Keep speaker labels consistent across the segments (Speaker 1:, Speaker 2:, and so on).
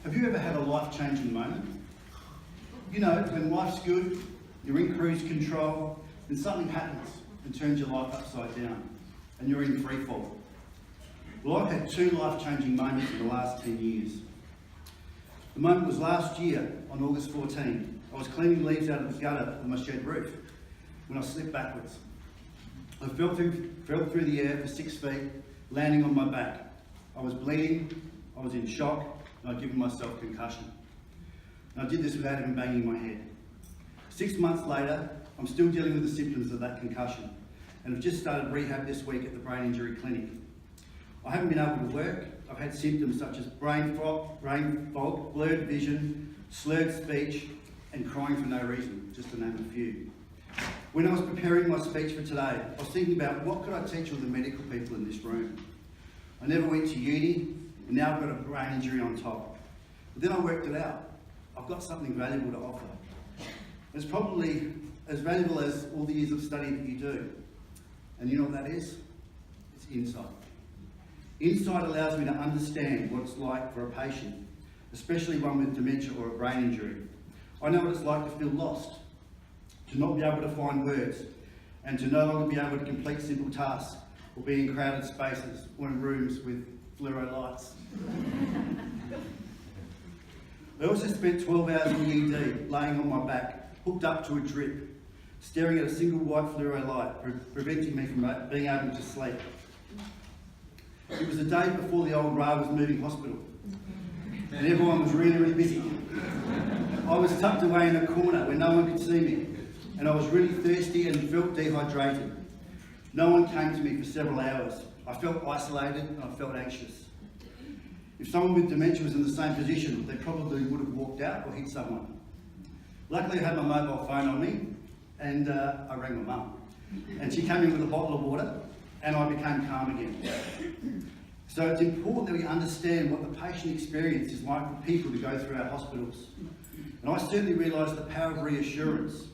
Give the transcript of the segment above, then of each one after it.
Speaker 1: Have you ever had a life-changing moment? You know, when life's good, you're in cruise control, and something happens and turns your life upside down, and you're in free fall. Well, I've had two life-changing moments in the last 10 years. The moment was last year, on August 14. I was cleaning leaves out of the gutter on my shed roof when I slipped backwards. I fell through the air for 6 feet, landing on my back. I was bleeding, I was in shock, and I'd given myself concussion. And I did this without even banging my head. 6 months later, I'm still dealing with the symptoms of that concussion, and I've just started rehab this week at the brain injury clinic. I haven't been able to work. I've had symptoms such as brain fog, blurred vision, slurred speech, and crying for no reason, just to name a few. When I was preparing my speech for today, I was thinking about what could I teach all the medical people in this room. I never went to uni, and now I've got a brain injury on top. But then I worked it out. I've got something valuable to offer. It's probably as valuable as all the years of study that you do. And you know what that is? It's insight. Insight allows me to understand what it's like for a patient, especially one with dementia or a brain injury. I know what it's like to feel lost, to not be able to find words, and to no longer be able to complete simple tasks or be in crowded spaces or in rooms with fluoro lights. I also spent 12 hours in the ED, laying on my back, hooked up to a drip, staring at a single white fluoro light, preventing me from being able to sleep. It was the day before the old nRAH was moving hospital, and everyone was really, really busy. I was tucked away in a corner where no one could see me, and I was really thirsty and felt dehydrated. No one came to me for several hours. I felt isolated and I felt anxious. If someone with dementia was in the same position, they probably would have walked out or hit someone. Luckily, I had my mobile phone on me, and I rang my mum. And she came in with a bottle of water, and I became calm again. So it's important that we understand what the patient experience is like for people to go through our hospitals. And I certainly realised the power of reassurance,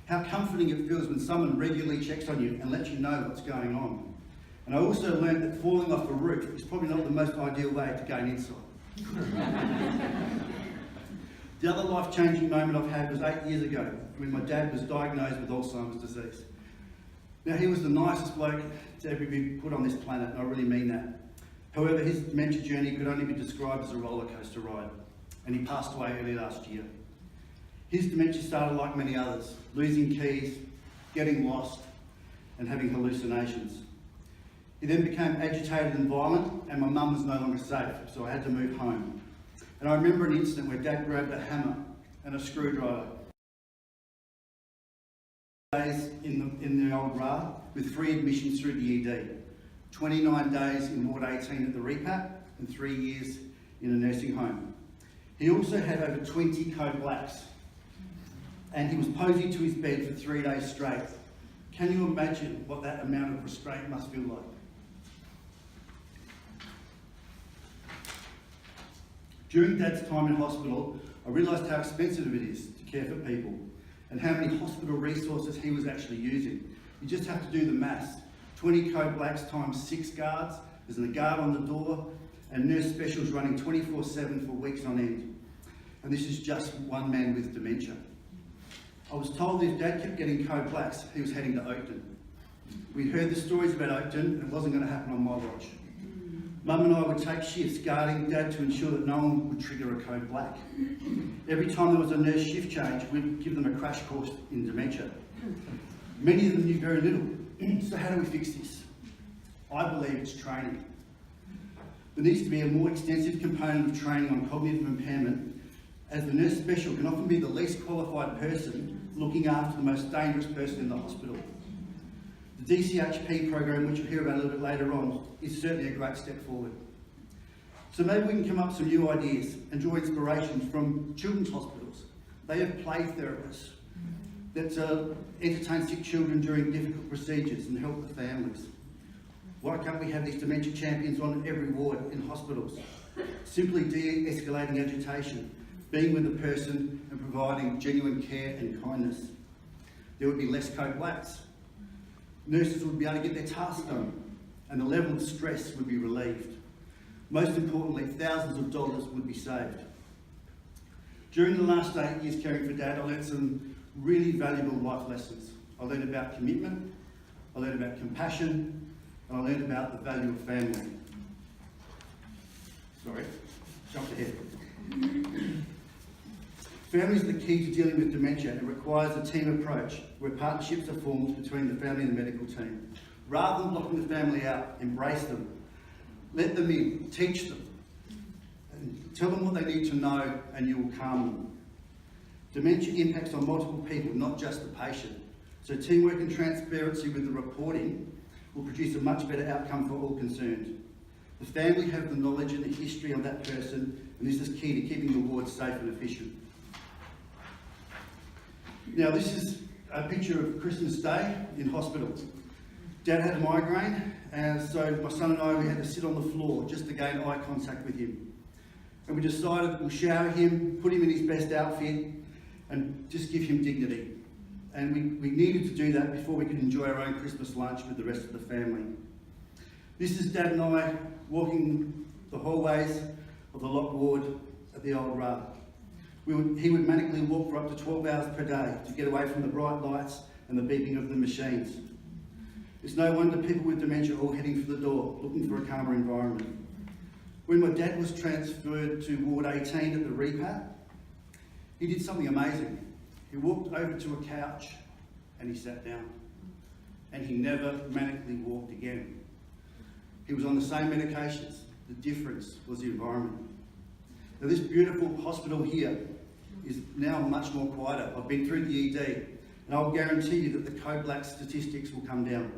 Speaker 1: how comforting it feels when someone regularly checks on you and lets you know what's going on. And I also learned that falling off a roof is probably not the most ideal way to gain insight. The other life-changing moment I've had was 8 years ago when my dad was diagnosed with Alzheimer's disease. Now, he was the nicest bloke to ever be put on this planet, and I really mean that. However, his dementia journey could only be described as a roller coaster ride, and he passed away early last year. His dementia started like many others, losing keys, getting lost, and having hallucinations. He then became agitated and violent, and my mum was no longer safe, so I had to move home. And I remember an incident where Dad grabbed a hammer and a screwdriver days in the old nRAH with 3 admissions through the ED, 29 days in Ward 18 at the REPAP, and 3 years in a nursing home. He also had over 20 code blacks, and he was posing to his bed for 3 days straight. Can you imagine what that amount of restraint must feel like? During Dad's time in hospital, I realised how expensive it is to care for people and how many hospital resources he was actually using. You just have to do the maths. 20 code blacks times 6 guards, there's a guard on the door, and nurse specials running 24/7 for weeks on end. And this is just one man with dementia. I was told that if Dad kept getting code blacks, he was heading to Oakden. We'd heard the stories about Oakden, and it wasn't going to happen on my watch. Mum and I would take shifts guarding Dad to ensure that no one would trigger a code black. Every time there was a nurse shift change, we'd give them a crash course in dementia. Many of them knew very little. So how do we fix this? I believe it's training. There needs to be a more extensive component of training on cognitive impairment, as the nurse special can often be the least qualified person looking after the most dangerous person in the hospital. The DCHP program, which you'll hear about a little bit later on, is certainly a great step forward. So maybe we can come up with some new ideas and draw inspiration from children's hospitals. They have play therapists that entertain sick children during difficult procedures and help the families. Why can't we have these dementia champions on every ward in hospitals? Simply de-escalating agitation, being with the person and providing genuine care and kindness. There would be less code blacks. Nurses would be able to get their tasks done, and the level of stress would be relieved. Most importantly, thousands of dollars would be saved. During the last 8 years caring for Dad, I learned some really valuable life lessons. I learned about commitment, I learned about compassion, and I learned about the value of family. Sorry, jumped ahead. Family is the key to dealing with dementia and requires a team approach where partnerships are formed between the family and the medical team. Rather than blocking the family out, embrace them. Let them in, teach them. And tell them what they need to know and you will calm them. Dementia impacts on multiple people, not just the patient. So teamwork and transparency with the reporting will produce a much better outcome for all concerned. The family have the knowledge and the history of that person, and this is key to keeping the ward safe and efficient. Now this is a picture of Christmas Day in hospital. Dad had a migraine, and so my son and I, we had to sit on the floor just to gain eye contact with him. And we decided we'll shower him, put him in his best outfit, and just give him dignity. And we needed to do that before we could enjoy our own Christmas lunch with the rest of the family. This is Dad and I walking the hallways of the locked ward at the old nRAH. He would manically walk for up to 12 hours per day to get away from the bright lights and the beeping of the machines. It's no wonder people with dementia are all heading for the door, looking for a calmer environment. When my dad was transferred to Ward 18 at the rehab, he did something amazing. He walked over to a couch and he sat down. And he never manically walked again. He was on the same medications. The difference was the environment. Now this beautiful hospital here is now much more quieter. I've been through the ED and I'll guarantee you that the co-black statistics will come down.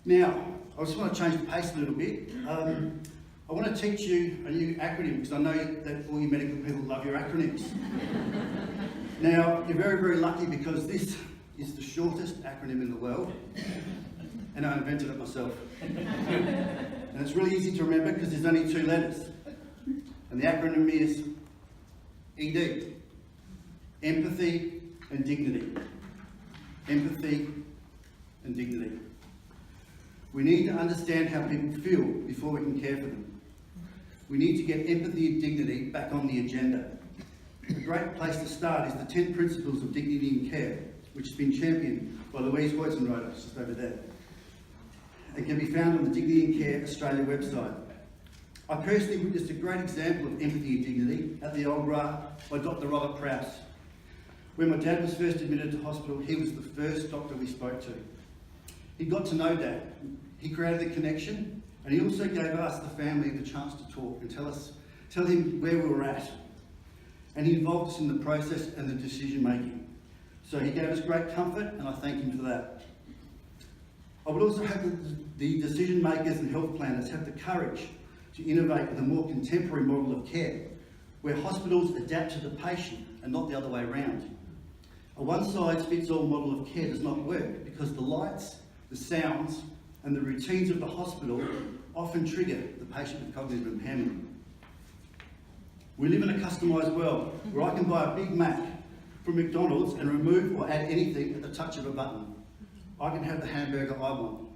Speaker 1: Now, I just want to change the pace a little bit. I want to teach you a new acronym because I know that all you medical people love your acronyms. Now, you're very, very lucky because this is the shortest acronym in the world, and I invented it myself. And it's really easy to remember because there's only 2 letters. And the acronym is ED, empathy and dignity. Empathy and dignity. We need to understand how people feel before we can care for them. We need to get empathy and dignity back on the agenda. A great place to start is the 10 Principles of Dignity in Care, which has been championed by Louise Hoytzenroder, just over there. It can be found on the Dignity in Care Australia website. I personally witnessed a great example of empathy and dignity at the old nRAH by Dr. Robert Prowse. When my dad was first admitted to hospital, he was the first doctor we spoke to. He got to know Dad. He created a connection, and he also gave us, the family, the chance to talk and tell him where we were at. And he involved us in the process and the decision making. So he gave us great comfort, and I thank him for that. I would also hope that the decision makers and health planners have the courage to innovate with a more contemporary model of care, where hospitals adapt to the patient and not the other way around. A one-size-fits-all model of care does not work because the lights, the sounds, and the routines of the hospital often trigger the patient with cognitive impairment. We live in a customised world where I can buy a Big Mac from McDonald's and remove or add anything at the touch of a button. I can have the hamburger I want.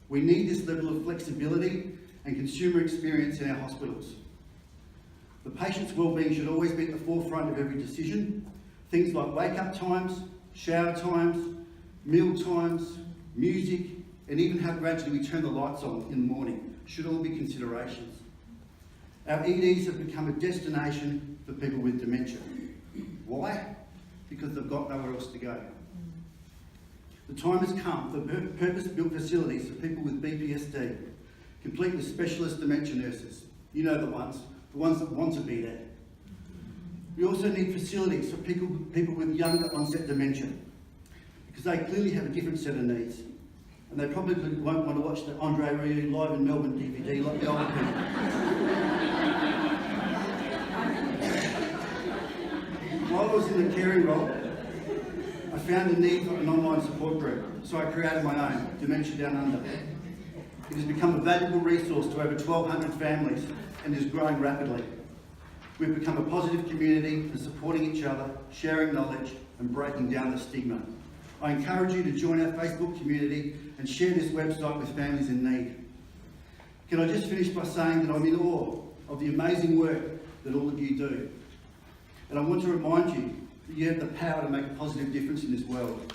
Speaker 1: We need this level of flexibility and consumer experience in our hospitals. The patient's wellbeing should always be at the forefront of every decision. Things like wake-up times, shower times, meal times, music, and even how gradually we turn the lights on in the morning should all be considerations. Our EDs have become a destination for people with dementia. Why? Because they've got nowhere else to go. The time has come for purpose-built facilities for people with BPSD, complete with specialist dementia nurses. You know the ones that want to be there. We also need facilities for people with younger onset dementia, because they clearly have a different set of needs. And they probably won't want to watch the nRAH Live in Melbourne DVD like the older people. While I was in the caring role, I found the need for an online support group, so I created my own, Dementia Down Under. It has become a valuable resource to over 1,200 families and is growing rapidly. We've become a positive community for supporting each other, sharing knowledge and breaking down the stigma. I encourage you to join our Facebook community and share this website with families in need. Can I just finish by saying that I'm in awe of the amazing work that all of you do. And I want to remind you that you have the power to make a positive difference in this world.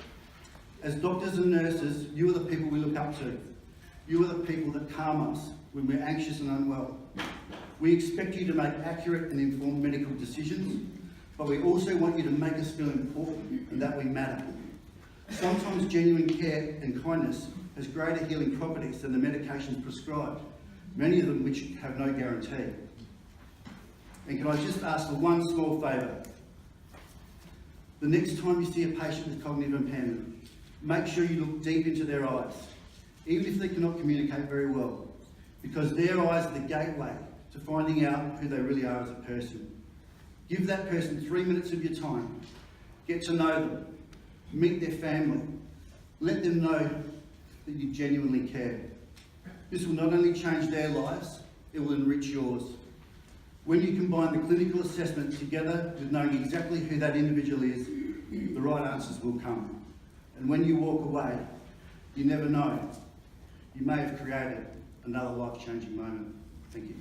Speaker 1: As doctors and nurses, you are the people we look up to. You are the people that calm us when we're anxious and unwell. We expect you to make accurate and informed medical decisions, but we also want you to make us feel important and that we matter. Sometimes genuine care and kindness has greater healing properties than the medications prescribed, many of them which have no guarantee. And can I just ask for one small favour? The next time you see a patient with cognitive impairment, make sure you look deep into their eyes, even if they cannot communicate very well, because their eyes are the gateway to finding out who they really are as a person. Give that person 3 minutes of your time. Get to know them. Meet their family. Let them know that you genuinely care. This will not only change their lives, it will enrich yours. When you combine the clinical assessment together with knowing exactly who that individual is, the right answers will come. And when you walk away, you never know. You may have created another life-changing moment. Thank you.